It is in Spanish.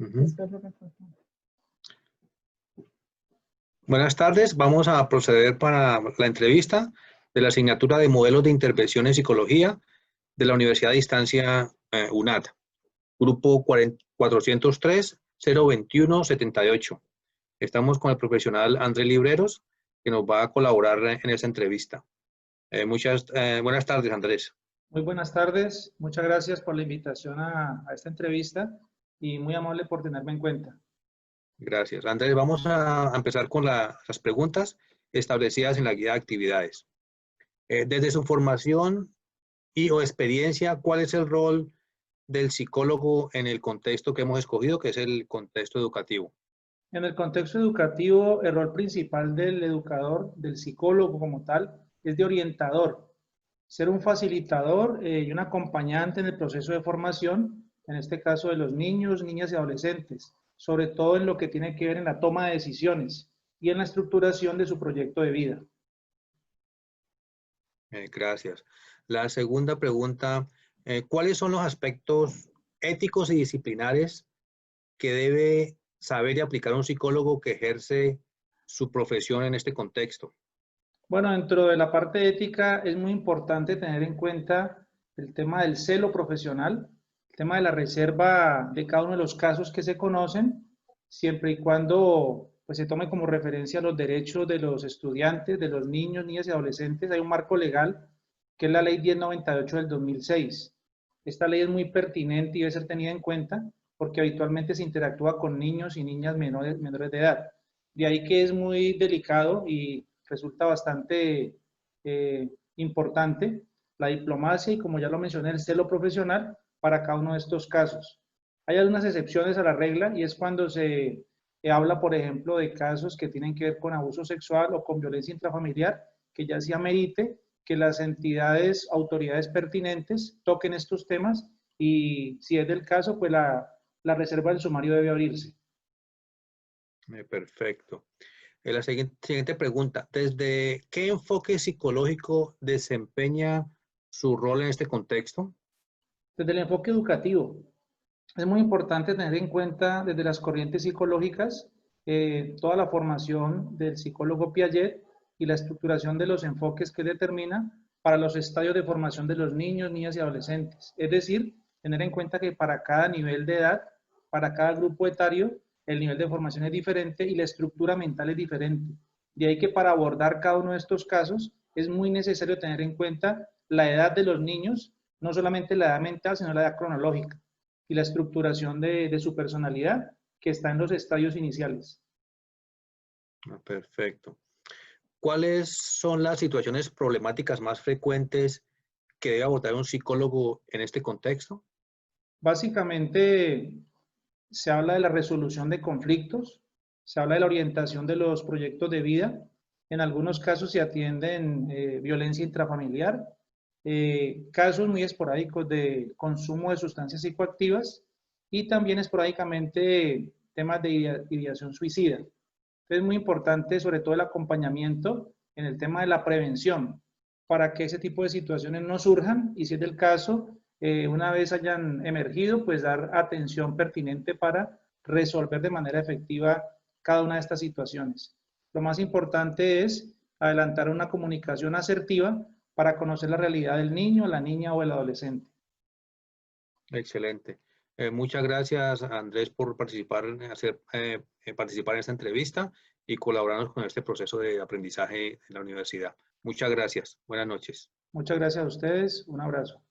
Ujú. Buenas tardes, vamos a proceder para la entrevista de la asignatura de Modelos de Intervención en Psicología de la Universidad de Distancia UNAD, grupo 403-021-78. Estamos con el profesional Andrés Libreros, que nos va a colaborar en esta entrevista. Buenas tardes, Andrés. Muy buenas tardes, muchas gracias por la invitación a esta entrevista y muy amable por tenerme en cuenta. Gracias. Andrés, vamos a empezar con las preguntas establecidas en la guía de actividades. Desde su formación o experiencia, ¿cuál es el rol del psicólogo en el contexto que hemos escogido, que es el contexto educativo? En el contexto educativo, el rol principal del educador, del psicólogo como tal, es de orientador. Ser un facilitador y un acompañante en el proceso de formación, en este caso de los niños, niñas y adolescentes, sobre todo en lo que tiene que ver en la toma de decisiones y en la estructuración de su proyecto de vida. Gracias. La segunda pregunta, ¿cuáles son los aspectos éticos y disciplinares que debe saber y aplicar un psicólogo que ejerce su profesión en este contexto? Bueno, dentro de la parte ética es muy importante tener en cuenta el tema del celo profesional, el tema de la reserva de cada uno de los casos que se conocen, siempre y cuando pues, se tome como referencia los derechos de los estudiantes, de los niños, niñas y adolescentes. Hay un marco legal que es la Ley 1098 del 2006. Esta ley es muy pertinente y debe ser tenida en cuenta porque habitualmente se interactúa con niños y niñas menores de edad. De ahí que es muy delicado y resulta bastante importante la diplomacia y, como ya lo mencioné, el celo profesional para cada uno de estos casos. Hay algunas excepciones a la regla y es cuando se habla, por ejemplo, de casos que tienen que ver con abuso sexual o con violencia intrafamiliar, que ya se amerite que las entidades, autoridades pertinentes toquen estos temas y, si es del caso, pues la reserva del sumario debe abrirse. Perfecto. La siguiente pregunta, ¿desde qué enfoque psicológico desempeña su rol en este contexto? Desde el enfoque educativo, es muy importante tener en cuenta desde las corrientes psicológicas toda la formación del psicólogo Piaget y la estructuración de los enfoques que determina para los estadios de formación de los niños, niñas y adolescentes. Es decir, tener en cuenta que para cada nivel de edad, para cada grupo etario, el nivel de formación es diferente y la estructura mental es diferente. De ahí que para abordar cada uno de estos casos es muy necesario tener en cuenta la edad de los niños, no solamente la edad mental, sino la edad cronológica y la estructuración de su personalidad que está en los estadios iniciales. Perfecto. ¿Cuáles son las situaciones problemáticas más frecuentes que debe abordar un psicólogo en este contexto? Básicamente se habla de la resolución de conflictos, se habla de la orientación de los proyectos de vida, en algunos casos se atienden violencia intrafamiliar, casos muy esporádicos de consumo de sustancias psicoactivas y también esporádicamente temas de ideación suicida. Es muy importante sobre todo el acompañamiento en el tema de la prevención para que ese tipo de situaciones no surjan y, si es del caso, una vez hayan emergido, pues dar atención pertinente para resolver de manera efectiva cada una de estas situaciones. Lo más importante es adelantar una comunicación asertiva para conocer la realidad del niño, la niña o el adolescente. Excelente. Muchas gracias, Andrés, por participar en esta entrevista y colaborarnos con este proceso de aprendizaje en la universidad. Muchas gracias. Buenas noches. Muchas gracias a ustedes. Un abrazo.